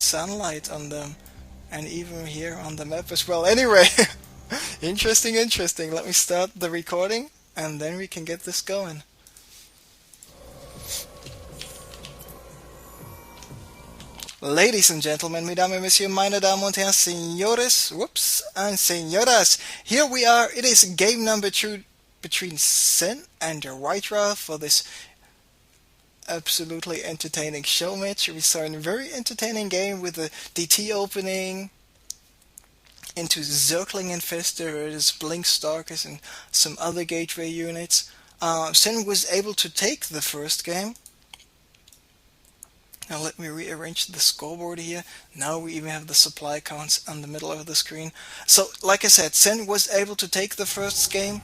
sunlight on them, and even here on the map as well. Anyway, interesting, interesting. Let me start the recording, and then we can get this going. Ladies and gentlemen, mesdames et messieurs, meine Damen und Herren, señores, whoops, and señoras, here we are. It is game number 2 between Sen and WhiteRa for this absolutely entertaining show match. We saw a very entertaining game with the DT opening into Zergling Infestor versus Blink Stalkers and some other gateway units. Sen was able to take the first game. Now let me rearrange the scoreboard here. Now we even have the supply counts on the middle of the screen. So, like I said, Sen was able to take the first game.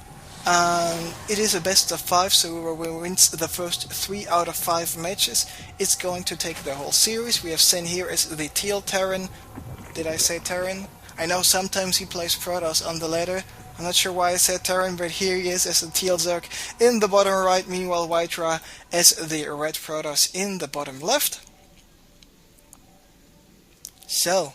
It is a best of 5, so whoever wins the first 3 out of 5 matches is going to take the whole series. We have Sen here as the Teal Terran. Did I say Terran? I know sometimes he plays Protoss on the ladder. I'm not sure why I said Terran, but here he is as the Teal Zerg in the bottom right. Meanwhile, WhiteRa as the Red Protoss in the bottom left. So,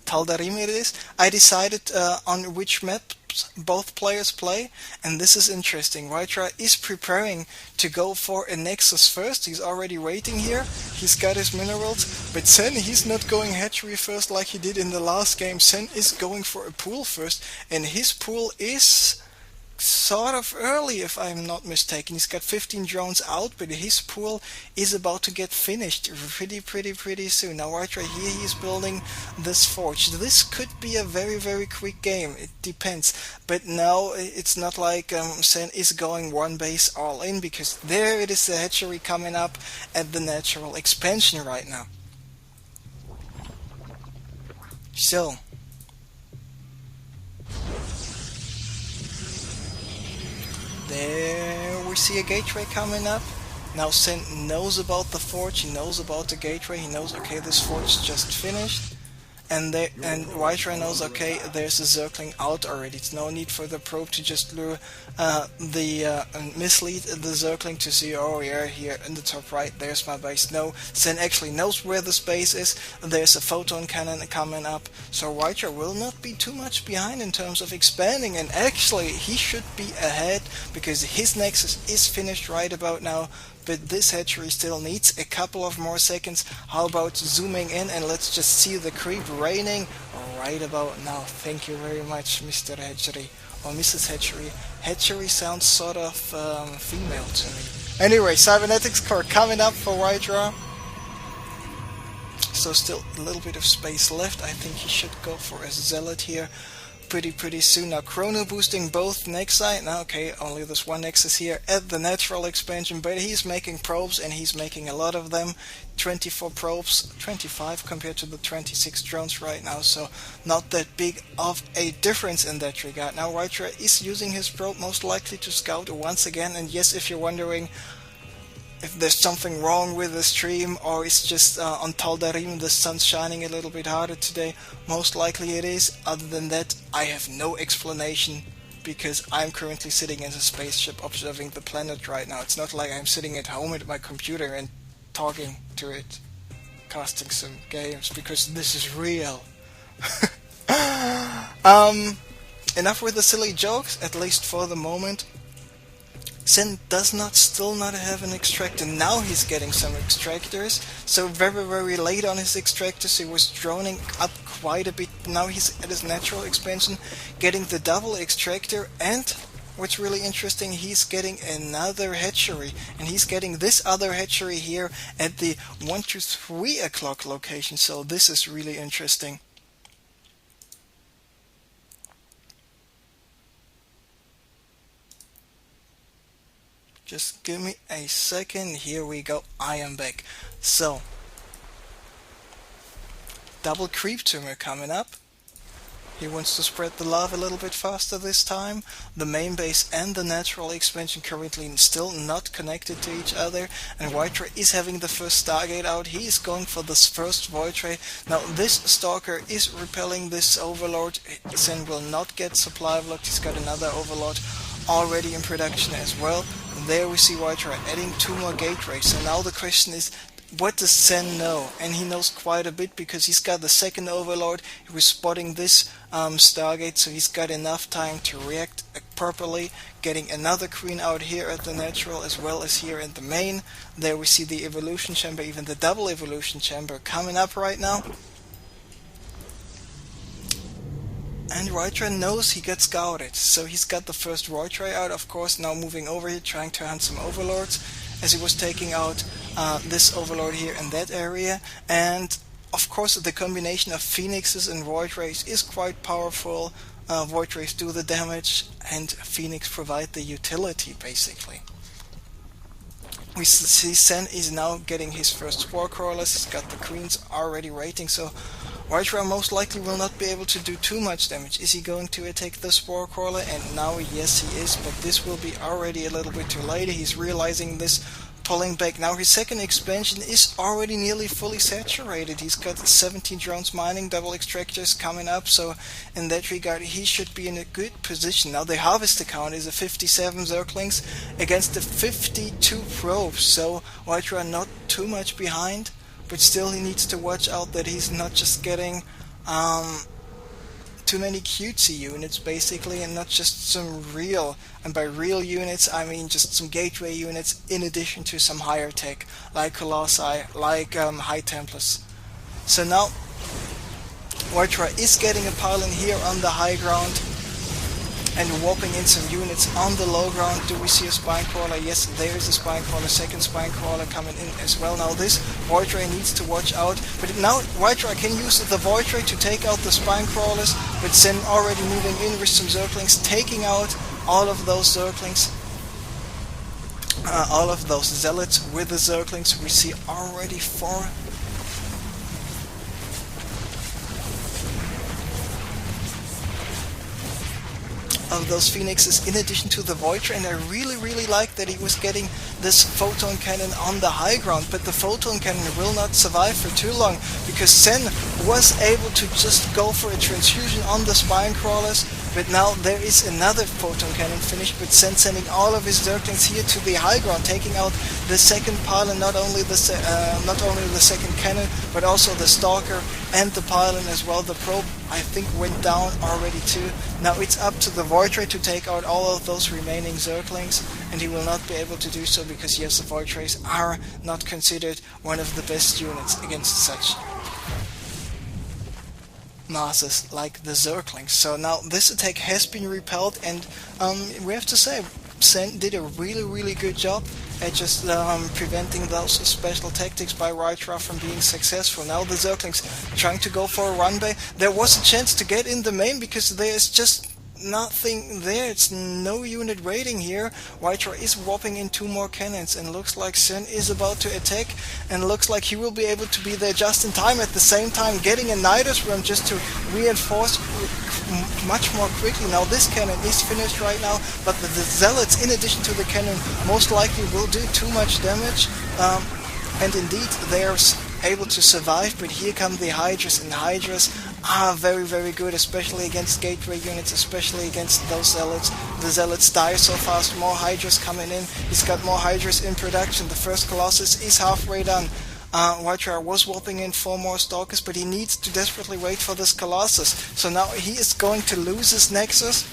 Tal'Darim it is. I decided on which maps both players play, and this is interesting. WhiteRa is preparing to go for a Nexus first. He's already waiting here. He's got his minerals, but Sen, he's not going hatchery first like he did in the last game. Sen is going for a pool first, and his pool is sort of early, if I'm not mistaken. He's got 15 drones out, but his pool is about to get finished pretty soon. Now WhiteRa here, he's building this forge. This could be a very quick game. It depends. But now it's not like Sen is going one base all in, because there it is, the hatchery coming up at the natural expansion right now. So, there we see a gateway coming up. Now Sen knows about the forge, he knows about the gateway, he knows, okay, this forge just finished. And WhiteRa knows, okay, there's a Zergling out already. It's no need for the probe to just lure mislead the Zergling to see, oh yeah, here in the top right, there's my base. No, Sen actually knows where the space is. There's a photon cannon coming up, so WhiteRa will not be too much behind in terms of expanding, and actually he should be ahead because his Nexus is finished right about now. But this hatchery still needs a couple of more seconds. How about zooming in and let's just see the creep raining right about now. Thank you very much, Mr. Hatchery, or Mrs. Hatchery. Hatchery sounds sort of female to me. Anyway, Cybernetics core coming up for WhiteRa. So still a little bit of space left. I think he should go for a Zealot here pretty soon. Now chrono boosting both Nexi. Now okay, only this one Nexus here at the natural expansion, but he's making probes, and he's making a lot of them. 24 probes, 25 compared to the 26 drones right now, so not that big of a difference in that regard. Now WhiteRa is using his probe most likely to scout once again, and yes, if you're wondering if there's something wrong with the stream, or it's just on Tal'Darim the sun's shining a little bit harder today, most likely it is. Other than that, I have no explanation, because I'm currently sitting in a spaceship observing the planet right now. It's not like I'm sitting at home at my computer and talking to it, casting some games, because this is real. Enough with the silly jokes, at least for the moment. Sen does still not have an extractor. Now he's getting some extractors, so very late on his extractors. He was droning up quite a bit. Now he's at his natural expansion getting the double extractor, and what's really interesting, he's getting another hatchery, and he's getting this other hatchery here at the 1 to 3 o'clock location, so this is really interesting. Just give me a second. Here we go. I am back. So, double creep tumor coming up. He wants to spread the love a little bit faster this time. The main base and the natural expansion currently still not connected to each other, and WhiteRa is having the first Stargate out. He is going for this first Void Ray. Now this Stalker is repelling this Overlord. Sen will not get supply blocked. He's got another Overlord already in production as well. And there we see WhiteRa adding 2 more gateways. So now the question is what does Sen know? And he knows quite a bit because he's got the second Overlord. He was spotting this Stargate, so he's got enough time to react properly, getting another queen out here at the natural as well as here in the main. There we see the evolution chamber, even the double evolution chamber coming up right now. And WhiteRa knows he gets scouted, so he's got the first WhiteRa out, of course, now moving over here, trying to hunt some Overlords, as he was taking out this Overlord here in that area. And of course the combination of Phoenixes and Void Rays is quite powerful. Void Rays do the damage, and Phoenix provide the utility, basically. We see Sen is now getting his first Spore Crawlers. He's got the queens already rating, so WhiteRa most likely will not be able to do too much damage. Is he going to attack the Spore Crawler? And now yes he is, but this will be already a little bit too late. He's realizing this, pulling back. Now his second expansion is already nearly fully saturated. He's got 17 drones mining, double extractors coming up, so in that regard he should be in a good position. Now the harvester count is a 57 Zerglings against the 52 probes, so WhiteRa not too much behind, but still he needs to watch out that he's not just getting too many cutesy units, basically, and not just some real, and by real units I mean just some gateway units in addition to some higher tech, like Colossi, like High Templars. So now WhiteRa is getting a pylon here on the high ground and warping in some units on the low ground. Do we see a spine crawler? Yes, there is a spine crawler, second spine crawler coming in as well. Now this Void Ray needs to watch out, but now WhiteRa can use the Void Ray to take out the spine crawlers, but Sen already moving in with some Zerglings, taking out all of those Zerglings, all of those Zealots with the Zerglings. We see already 4 of those Phoenixes in addition to the Void Ray, and I really like that he was getting this photon cannon on the high ground, but the photon cannon will not survive for too long because Sen was able to just go for a transfusion on the spine crawlers. But now there is another photon cannon finished, but Sen sending all of his Zerglings here to the high ground, taking out the second pylon, not only the second cannon, but also the Stalker and the pylon as well. The probe, I think, went down already too. Now it's up to the Void Ray to take out all of those remaining Zerglings, and he will not be able to do so because yes, the Void Rays are not considered one of the best units against such masses like the Zerglings. So now this attack has been repelled, and we have to say Sen did a really good job at just preventing those special tactics by WhiteRa from being successful. Now the Zerglings trying to go for a run bay. There was a chance to get in the main because there is just nothing there. It's no unit waiting here. WhiteRa is whopping in 2 more cannons, and looks like Sen is about to attack, and looks like he will be able to be there just in time. At the same time getting a Nidus Worm just to reinforce much more quickly. Now this cannon is finished right now, but the Zealots in addition to the cannon most likely will do too much damage, and indeed they are able to survive. But here come the Hydras, and Hydras are very good, especially against gateway units, especially against those Zealots. The Zealots die so fast. More Hydras coming in. He's got more Hydras in production. The first Colossus is halfway done. WhiteRa was whopping in 4 more Stalkers, but he needs to desperately wait for this Colossus. So now he is going to lose his Nexus,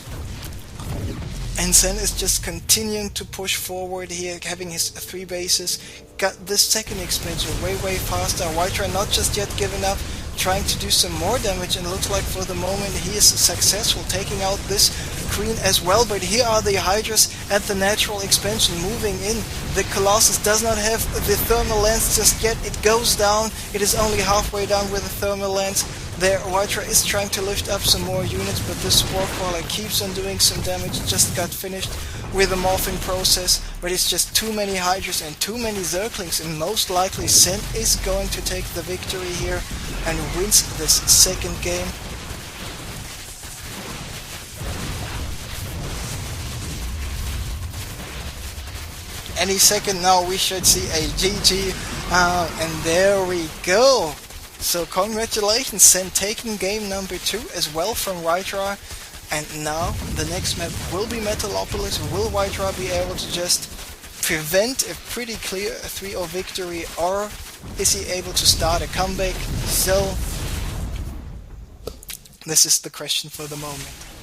and Sen is just continuing to push forward here, having his 3 bases. Got this second expansion way faster. WhiteRa not just yet giving up, trying to do some more damage, and looks like for the moment he is successful, taking out this queen as well. But here are the Hydras at the natural expansion moving in. The Colossus does not have the thermal lance just yet. It goes down. It is only halfway down with the thermal lance. There WhiteRa is trying to lift up some more units, but the Spore Crawler keeps on doing some damage. Just got finished with the morphing process, but it's just too many Hydras and too many Zerglings, and most likely Sen is going to take the victory here and wins this second game. Any second now we should see a GG, and there we go. So congratulations, Sen taking game number 2 as well from WhiteRa. And now the next map will be Metalopolis. Will WhiteRa be able to just prevent a pretty clear 3-0 victory, or Is he able to start a comeback? So, this is the question for the moment.